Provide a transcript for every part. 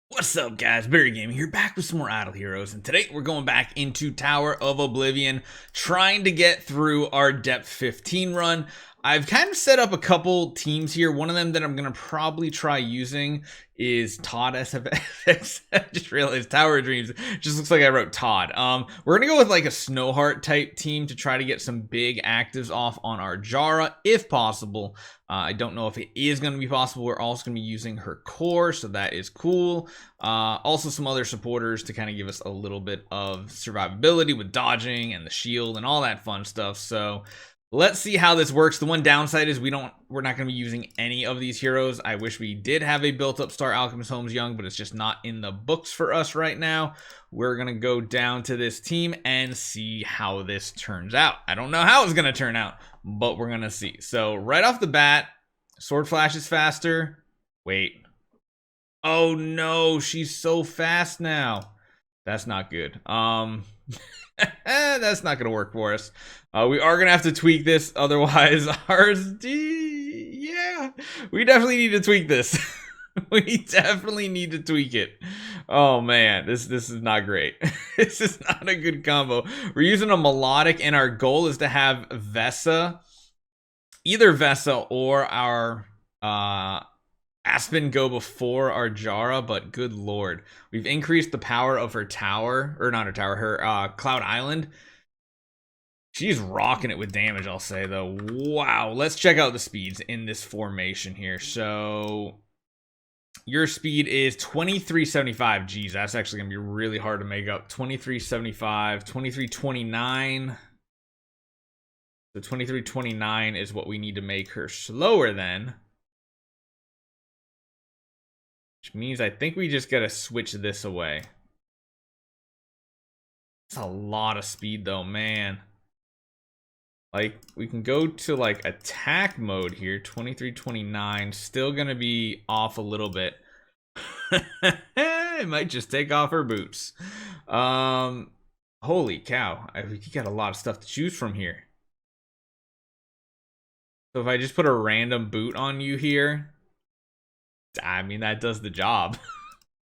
What's up, guys? Barry Gaming here, back with some more Idle Heroes, and today we're going back into Tower of Oblivion, trying to get through our Depth 15 run. I've kind of set up a couple teams here. One of them that I'm going to probably try using is Todd SFX. I just realized Tower of Dreams just looks like I wrote Todd. We're going to go with like a Snowheart type team to try to get some big actives off on our Jara, if possible. I don't know if it is going to be possible. We're also going to be using her core, so that is cool. Also some other supporters to kind of give us a little bit of survivability with dodging and the shield and all that fun stuff. So let's see how this works. The one downside is we're not going to be using any of these heroes. I wish we did have a built-up Star Alchemist Holmes Young, but it's just not in the books for us right now. We're going to go down to this team and see how this turns out. I don't know how it's going to turn out, but we're going to see. So right off the bat, Sword Flash is faster. Wait. Oh no, she's so fast now. That's not good. That's not gonna work for us. We are gonna have to tweak this, otherwise yeah, we definitely need to tweak this. We definitely need to tweak it. Oh man, this is not great. This is not a good combo. We're using a melodic, and our goal is to have Vesa, either Vesa or our Aspen go before our Jara, but good lord. We've increased the power of her tower, or not her tower, her Cloud Island. She's rocking it with damage, I'll say, though. Wow, let's check out the speeds in this formation here. So your speed is 2375. Geez, that's actually gonna be really hard to make up. 2375, 2329. So 2329 is what we need to make her slower then. Which means I think we just gotta switch this away. It's a lot of speed though, man. Like, we can go to like attack mode here, 2329, still gonna be off a little bit. It might just take off her boots. Holy cow, you got a lot of stuff to choose from here. So if I just put a random boot on you here, I mean, that does the job.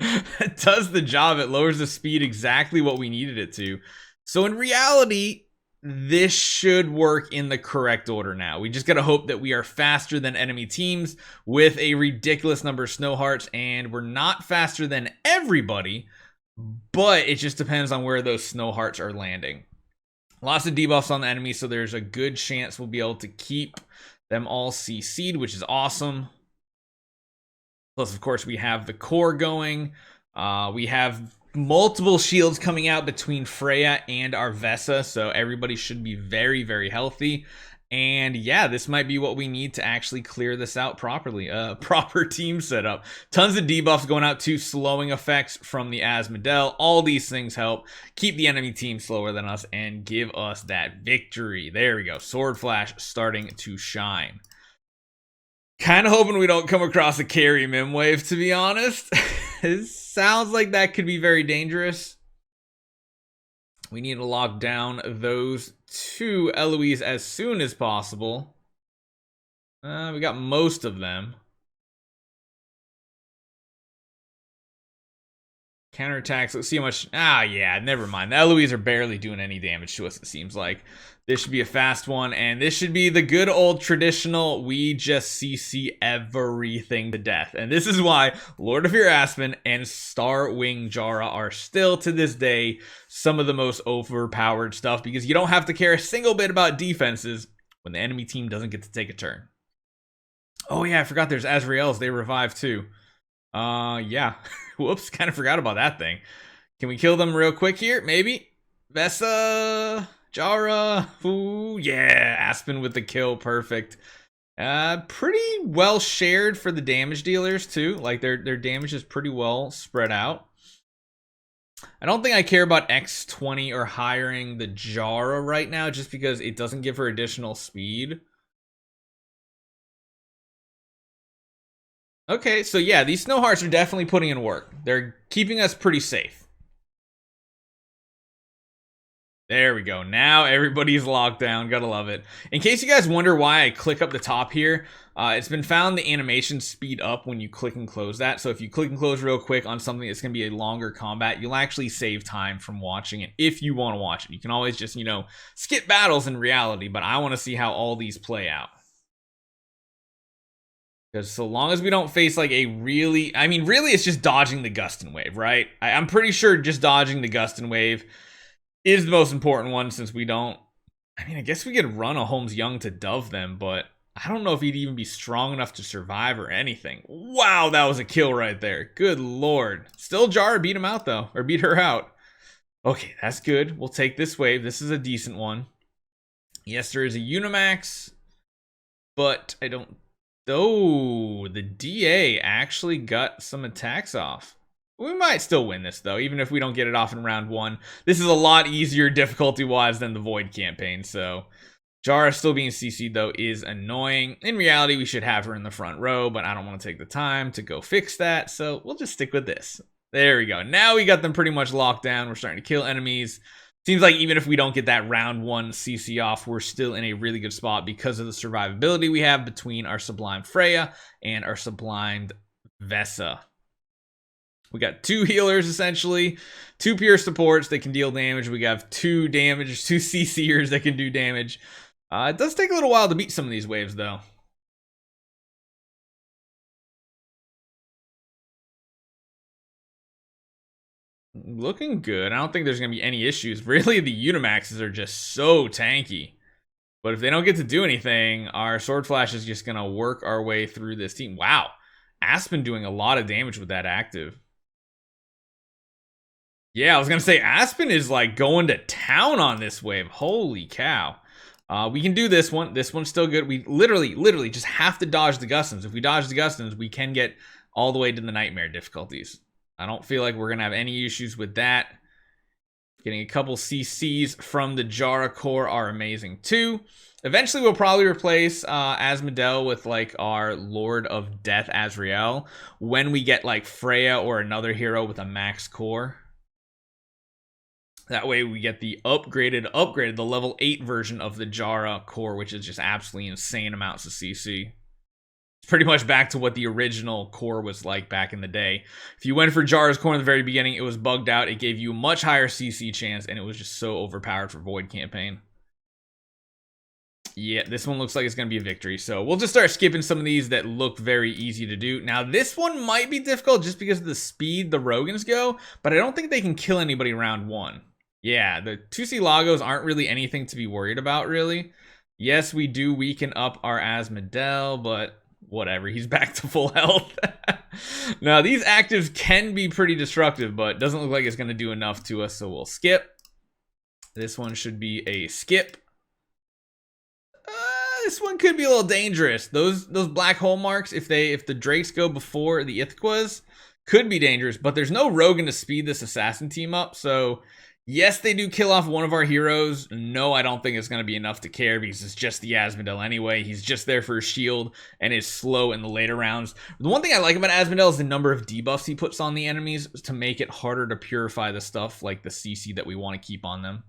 It does the job. It lowers the speed exactly what we needed it to. So in reality, this should work in the correct order now. We just gotta hope that we are faster than enemy teams with a ridiculous number of Snowhearts, and we're not faster than everybody, but it just depends on where those Snowhearts are landing. Lots of debuffs on the enemy, so there's a good chance we'll be able to keep them all CC'd, which is awesome. Plus, of course, we have the core going. We have multiple shields coming out between Freya and our Vesa, so everybody should be very, very healthy. And yeah, this might be what we need to actually clear this out properly. Proper team setup. Tons of debuffs going out too, slowing effects from the Asmodel. All these things help keep the enemy team slower than us and give us that victory. There we go. Sword Flash starting to shine. Kind of hoping we don't come across a carry Mim wave, to be honest. It sounds like that could be very dangerous. We need to lock down those two Eloise as soon as possible. We got most of them. Counterattacks, let's see how much. Yeah, never mind. The Eloise are barely doing any damage to us, it seems like. This should be a fast one, and this should be the good old traditional, we just CC everything to death. And this is why Lord of Fear Aspen and Star Wing Jara are still, to this day, some of the most overpowered stuff, because you don't have to care a single bit about defenses when the enemy team doesn't get to take a turn. Oh yeah, I forgot there's Azrael's, they revive too. Yeah. Whoops, kind of forgot about that thing. Can we kill them real quick here? Maybe. Vesa, Jara. Ooh, yeah. Aspen with the kill. Perfect. Pretty well shared for the damage dealers too. Like their damage is pretty well spread out. I don't think I care about X20 or hiring the Jara right now, just because it doesn't give her additional speed. Okay, so yeah, these Snowhearts are definitely putting in work. They're keeping us pretty safe. There we go. Now everybody's locked down. Gotta love it. In case you guys wonder why I click up the top here, it's been found the animations speed up when you click and close that. So if you click and close real quick on something that's going to be a longer combat, you'll actually save time from watching it if you want to watch it. You can always just, you know, skip battles in reality, but I want to see how all these play out. Because so long as we don't face like a really, I mean, really it's just dodging the Gustin Wave, right? I'm pretty sure just dodging the Gustin Wave is the most important one, since we don't, I mean, I guess we could run a Holmes Young to dove them, but I don't know if he'd even be strong enough to survive or anything. Wow, that was a kill right there. Good lord. Still Jara beat him out though, or beat her out. Okay, that's good. We'll take this wave. This is a decent one. Yes, there is a Unimax, but I don't, oh, the DA actually got some attacks off. We might still win this, though, even if we don't get it off in round 1. This is a lot easier difficulty-wise than the Void campaign, so Jara still being CC'd, though, is annoying. In reality, we should have her in the front row, but I don't want to take the time to go fix that, so we'll just stick with this. There we go. Now we got them pretty much locked down. We're starting to kill enemies. Seems like even if we don't get that round 1 CC off, we're still in a really good spot because of the survivability we have between our Sublime Freya and our Sublimed Vesa. We got 2 healers, essentially, 2 pure supports that can deal damage. We have 2 CCers that can do damage. It does take a little while to beat some of these waves, though. Looking good. I don't think there's going to be any issues. Really, the Unimaxes are just so tanky. But if they don't get to do anything, our Sword Flash is just going to work our way through this team. Wow. Aspen doing a lot of damage with that active. Yeah, I was going to say, Aspen is like going to town on this wave. Holy cow. We can do this one. This one's still good. We literally just have to dodge the Gustins. If we dodge the Gustins, we can get all the way to the Nightmare difficulties. I don't feel like we're going to have any issues with that. Getting a couple CCs from the Jara core are amazing too. Eventually, we'll probably replace Asmodel with like our Lord of Death Azrael when we get like Freya or another hero with a max core. That way we get the upgraded, the level 8 version of the Jara core, which is just absolutely insane amounts of CC. It's pretty much back to what the original core was like back in the day. If you went for Jara's core in the very beginning, it was bugged out. It gave you a much higher CC chance, and it was just so overpowered for Void campaign. Yeah, this one looks like it's going to be a victory. So we'll just start skipping some of these that look very easy to do. Now, this one might be difficult just because of the speed the Rogans go, but I don't think they can kill anybody round 1. Yeah, the 2C Lagos aren't really anything to be worried about, really. Yes, we do weaken up our Asmodel, but whatever, he's back to full health. Now, these actives can be pretty destructive, but doesn't look like it's going to do enough to us, so we'll skip. This one should be a skip. This one could be a little dangerous. Those black hole marks, if the Drakes go before the Ithquas, could be dangerous, but there's no Rogan to speed this assassin team up, so yes, they do kill off one of our heroes. No, I don't think it's going to be enough to care because it's just the Asmodel anyway. He's just there for a shield and is slow in the later rounds. The one thing I like about Asmodel is the number of debuffs he puts on the enemies to make it harder to purify the stuff like the CC that we want to keep on them.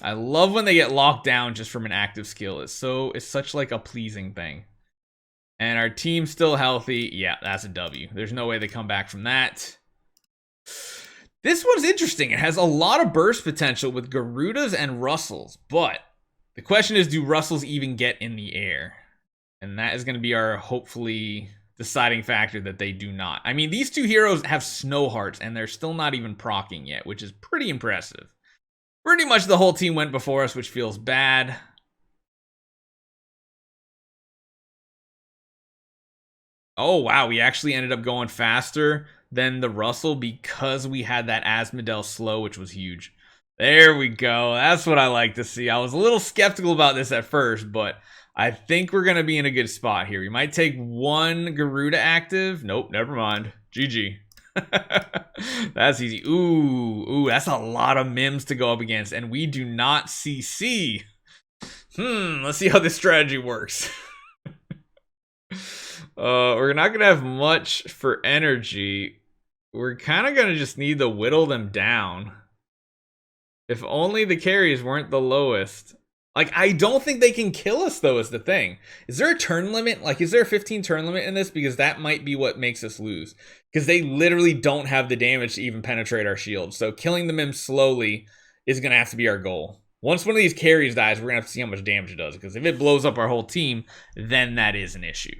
I love when they get locked down just from an active skill. It's such like a pleasing thing. And our team's still healthy. Yeah, that's a W. There's no way they come back from that. This one's interesting. It has a lot of burst potential with Garudas and Russells, but the question is, do Russells even get in the air? And that is going to be our hopefully deciding factor that they do not. I mean, these 2 heroes have Snow Hearts, and they're still not even proccing yet, which is pretty impressive. Pretty much the whole team went before us, which feels bad. Oh, wow. We actually ended up going faster than the Russell because we had that Asmodel slow, which was huge. There we go. That's what I like to see. I was a little skeptical about this at first, but I think we're going to be in a good spot here. We might take 1 Garuda active. Nope, never mind. GG. That's easy. Ooh, that's a lot of Mims to go up against, and we do not CC. Let's see how this strategy works. We're not gonna have much for energy. We're kind of gonna just need to whittle them down, If only the carries weren't the lowest. Like, I don't think they can kill us, though, is the thing. Is there a turn limit? Like, is there a 15 turn limit in this? Because that might be what makes us lose. Because they literally don't have the damage to even penetrate our shield. So killing the Mim slowly is going to have to be our goal. Once one of these carries dies, we're going to have to see how much damage it does. Because if it blows up our whole team, then that is an issue.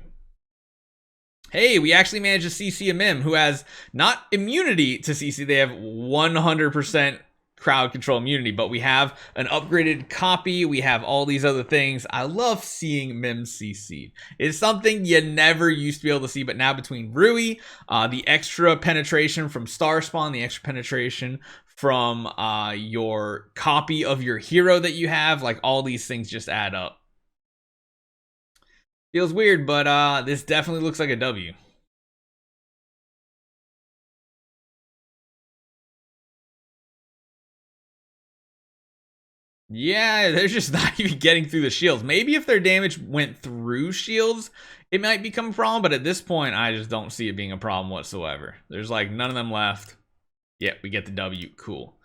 Hey, we actually managed to CC a Mim who has not immunity to CC. They have 100% crowd control immunity, but we have an upgraded copy. We have all these other things. I love seeing Mim CC. It's something you never used to be able to see, but now between Ruyi, the extra penetration from Star Spawn, the extra penetration from your copy of your hero that you have, like all these things just add up. Feels weird, but this definitely looks like a W. Yeah, they're just not even getting through the shields. Maybe if their damage went through shields, it might become a problem, but at this point, I just don't see it being a problem whatsoever. There's like none of them left. Yeah, we get the W. Cool.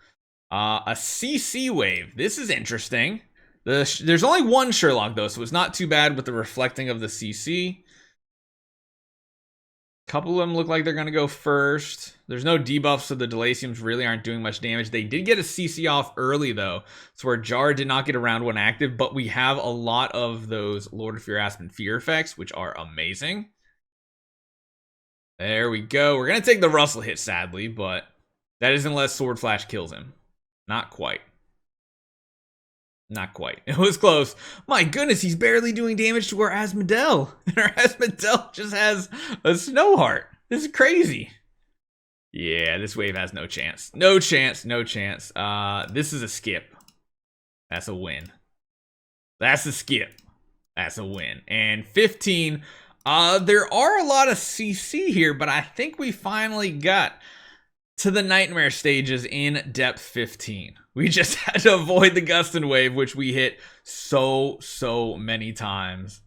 A CC wave. This is interesting. There's only one Sherlock, though, so it's not too bad with the reflecting of the CC. A couple of them look like they're going to go first. There's no debuffs, so the Delasiums really aren't doing much damage. They did get a CC off early, though, so our Jar did not get a round one active, but we have a lot of those Lord of Fear, Aspen Fear effects, which are amazing. There we go. We're going to take the Russell hit, sadly, but that is unless Sword Flash kills him. Not quite. Not quite. It was close. My goodness, he's barely doing damage to our Asmodel. And our Asmodel just has a Snow Heart. This is crazy. Yeah, this wave has no chance. No chance, no chance. This is a skip. That's a win. That's a skip. That's a win. And 15. There are a lot of CC here, but I think we finally got to the Nightmare stages in depth 15. We just had to avoid the Gustin wave, which we hit so many times.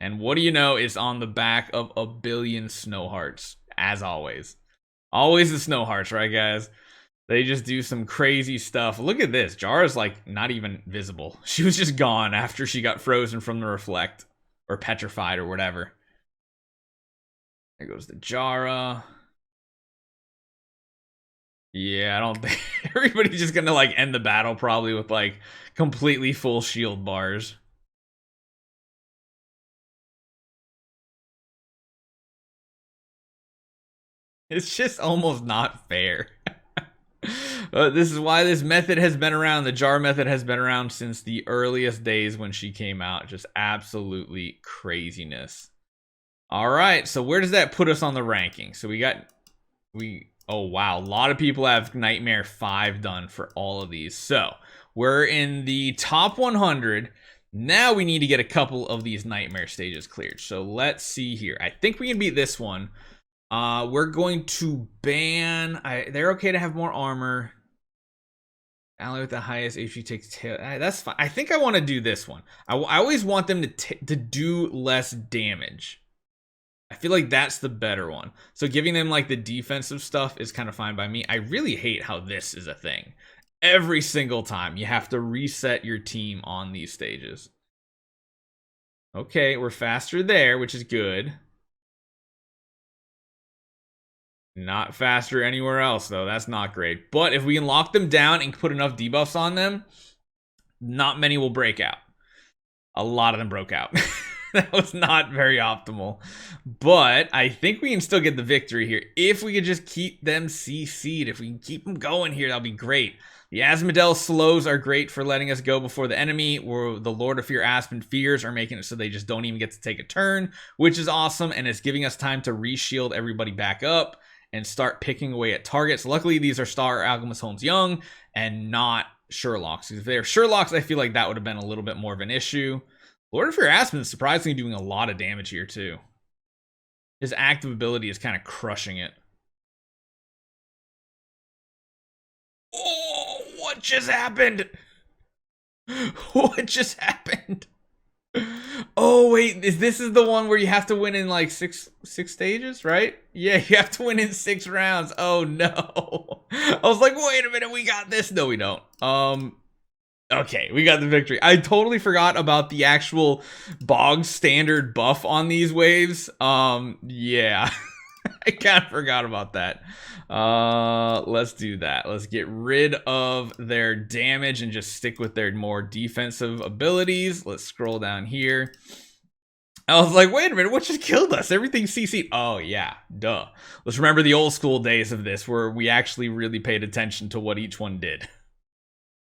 And what do you know, it's on the back of a billion Snow Hearts, as always. Always the Snow Hearts, right, guys? They just do some crazy stuff. Look at this. Jara's like not even visible. She was just gone after she got frozen from the reflect or petrified or whatever. There goes the Jara. Yeah, I don't think everybody's just gonna like end the battle probably with like completely full shield bars. It's just almost not fair. This is why this method has been around. The Jar method has been around since the earliest days when she came out. Just absolutely craziness. All right, so where does that put us on the ranking? So oh wow, a lot of people have Nightmare 5 done for all of these. So we're in the top 100. Now we need to get a couple of these Nightmare stages cleared. So let's see here. I think we can beat this one. We're going to ban. They're okay to have more armor. Ally with the highest HP takes tail. That's fine. I think I want to do this one. I always want them to do less damage. I feel like that's the better one. So giving them like the defensive stuff is kind of fine by me. I really hate how this is a thing. Every single time you have to reset your team on these stages. Okay, we're faster there, which is good. Not faster anywhere else, though. That's not great. But if we can lock them down and put enough debuffs on them, not many will break out. A lot of them broke out. That was not very optimal. But I think we can still get the victory here. If we could just keep them CC'd. If we can keep them going here, that'll be great. The Asmodel slows are great for letting us go before the enemy, or the Lord of Fear Aspen Fears are making it so they just don't even get to take a turn, which is awesome, and it's giving us time to reshield everybody back up and start picking away at targets. Luckily, these are Star Alchemist Holmes Young and not Sherlocks. If they're Sherlocks, I feel like that would have been a little bit more of an issue. Lord of Fear Aspen is surprisingly doing a lot of damage here, too. His active ability is kind of crushing it. Oh, what just happened? What just happened? Oh wait, this is the one where you have to win in like six stages, right? Yeah, you have to win in 6 rounds. Oh no. I was like, wait a minute, we got this. No, we don't. Okay, we got the victory. I totally forgot about the actual bog standard buff on these waves. Yeah. I kind of forgot about that. Let's do that. Let's get rid of their damage and just stick with their more defensive abilities. Let's scroll down here. I was like, wait a minute, what just killed us? Everything CC'd. Oh, yeah, duh. Let's remember the old school days of this where we actually really paid attention to what each one did.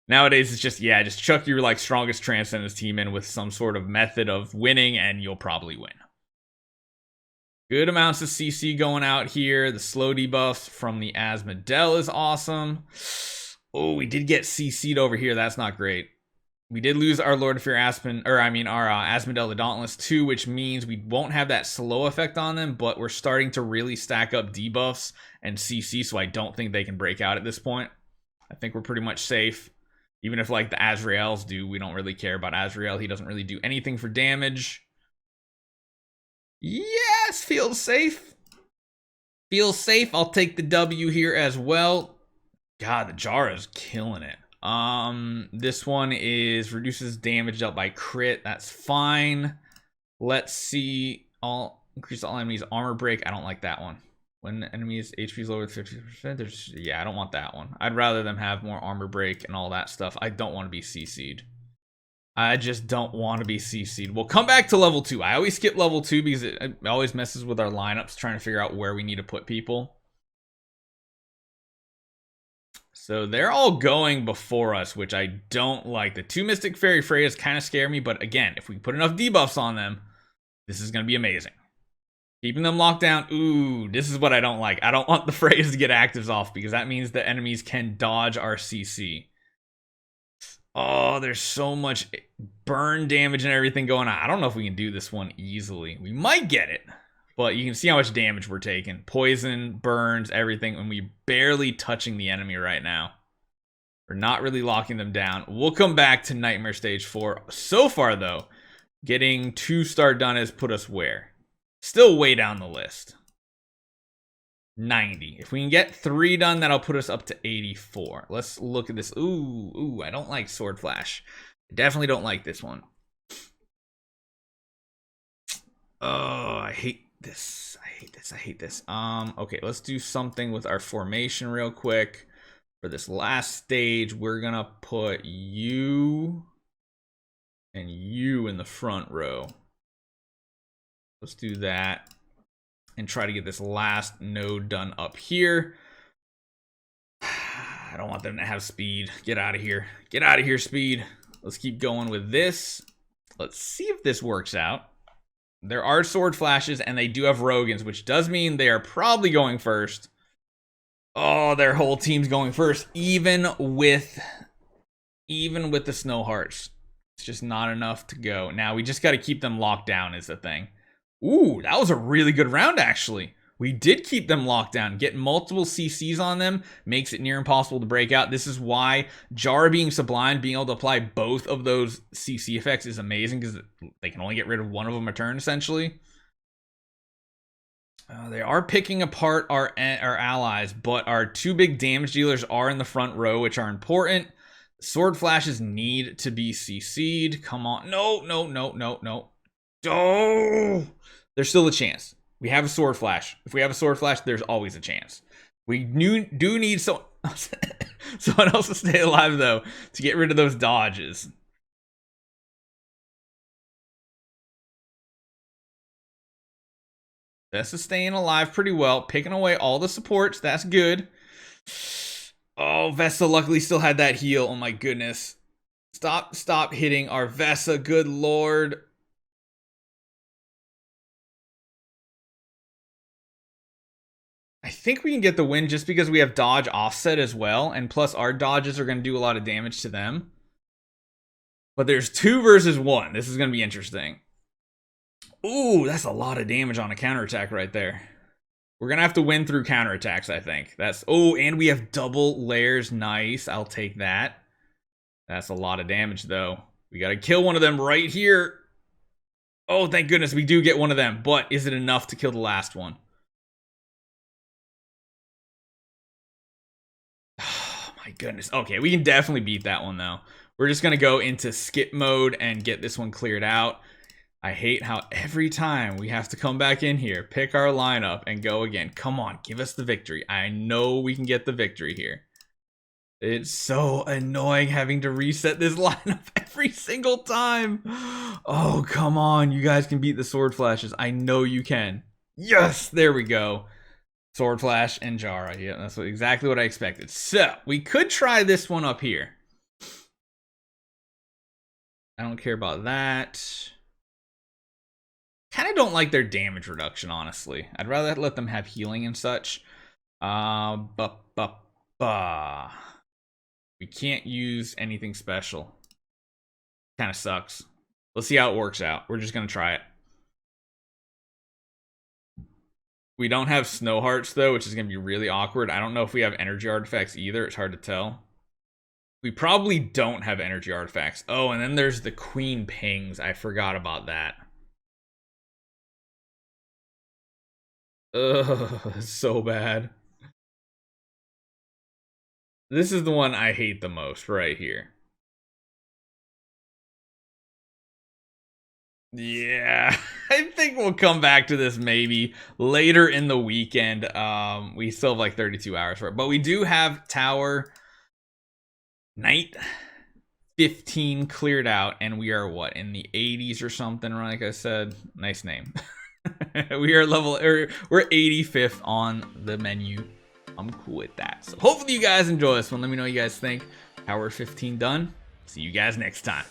Nowadays, it's just, yeah, just chuck your like strongest Transcendence team in with some sort of method of winning and you'll probably win. Good amounts of CC going out here. The slow debuffs from the Asmodel is awesome. Oh, we did get CC'd over here. That's not great. We did lose our Lord of Fear our Asmodel the Dauntless too, which means we won't have that slow effect on them, but we're starting to really stack up debuffs and CC, so I don't think they can break out at this point. I think we're pretty much safe. Even if like the Azraels do, we don't really care about Azrael. He doesn't really do anything for damage. Yes, feels safe. Feels safe. I'll take the W here as well. God, the Jara's killing it. This one is reduces damage dealt by crit. That's fine. Let's see. Increase all enemies armor break. I don't like that one. When enemies HP is lower than 50%, yeah, I don't want that one. I'd rather them have more armor break and all that stuff. I don't want to be CC'd. I just don't want to be CC'd. We'll come back to level 2. I always skip level 2 because it always messes with our lineups trying to figure out where we need to put people. So they're all going before us, which I don't like. The 2 Mystic Fairy Freyas kind of scare me, but again, if we put enough debuffs on them, this is going to be amazing. Keeping them locked down. Ooh, this is what I don't like. I don't want the Freyas to get actives off because that means the enemies can dodge our CC. Oh, there's so much burn damage and everything going on. I don't know if we can do this one easily. We might get it, but you can see how much damage we're taking. Poison, burns, everything, and we're barely touching the enemy right now. We're not really locking them down. We'll come back to Nightmare Stage 4. So far, though, getting 2-star done has put us where? Still way down the list. 90. If we can get 3 done, that'll put us up to 84. Let's look at this. Ooh, I don't like Sword Flash. I definitely don't like this one. Oh, I hate this. I hate this. Okay, let's do something with our formation real quick. For this last stage, we're gonna put you and you in the front row. Let's do that and try to get this last node done up here. I don't want them to have speed. Get out of here. Get out of here, speed. Let's keep going with this. Let's see if this works out. There are sword flashes and they do have Rogans, which does mean they are probably going first. Oh, their whole team's going first, even with the Snow Hearts. It's just not enough to go. Now we just got to keep them locked down is the thing. Ooh, that was a really good round, actually. We did keep them locked down. Getting multiple CCs on them makes it near impossible to break out. This is why Jara being Sublime, being able to apply both of those CC effects is amazing, because they can only get rid of one of them a turn, essentially. They are picking apart our allies, but our 2 big damage dealers are in the front row, which are important. Sword flashes need to be CC'd. Come on. No. Oh! There's still a chance. We have a sword flash. If we have a sword flash, there's always a chance. We do need someone else to stay alive, though, to get rid of those dodges. Vesta staying alive pretty well. Picking away all the supports. That's good. Oh, Vesta luckily still had that heal. Oh, my goodness. Stop hitting our Vesta. Good lord. I think we can get the win just because we have dodge offset as well, and plus our dodges are going to do a lot of damage to them. But there's 2 versus 1. This is going to be interesting. Ooh, that's a lot of damage on a counterattack right there. We're going to have to win through counterattacks, I think. Oh, and we have double layers. Nice. I'll take that. That's a lot of damage, though. We got to kill one of them right here. Oh, thank goodness we do get one of them. But is it enough to kill the last one? Oh my goodness. Okay, we can definitely beat that one though. We're just gonna go into skip mode and get this one cleared out. I hate how every time we have to come back in here, pick our lineup, and go again. Come on, give us the victory. I know we can get the victory here. It's so annoying having to reset this lineup every single time. Oh, come on. You guys can beat the sword flashes. I know you can. Yes, there we go. Sword flash and Jara. Yeah, that's exactly what I expected. So, we could try this one up here. I don't care about that. Kind of don't like their damage reduction, honestly. I'd rather let them have healing and such. We can't use anything special. Kind of sucks. Let's see how it works out. We're just going to try it. We don't have snow hearts, though, which is going to be really awkward. I don't know if we have energy artifacts either. It's hard to tell. We probably don't have energy artifacts. Oh, and then there's the queen pings. I forgot about that. Ugh, so bad. This is the one I hate the most right here. Yeah, I think we'll come back to this maybe later in the weekend. We still have like 32 hours for it, but we do have Tower Night 15 cleared out, and we are what, in the 80s or something, like I said. Nice name. We are we're 85th on the menu. I'm cool with that. So hopefully you guys enjoy this one. Let me know what you guys think. Tower 15 done. See you guys next time.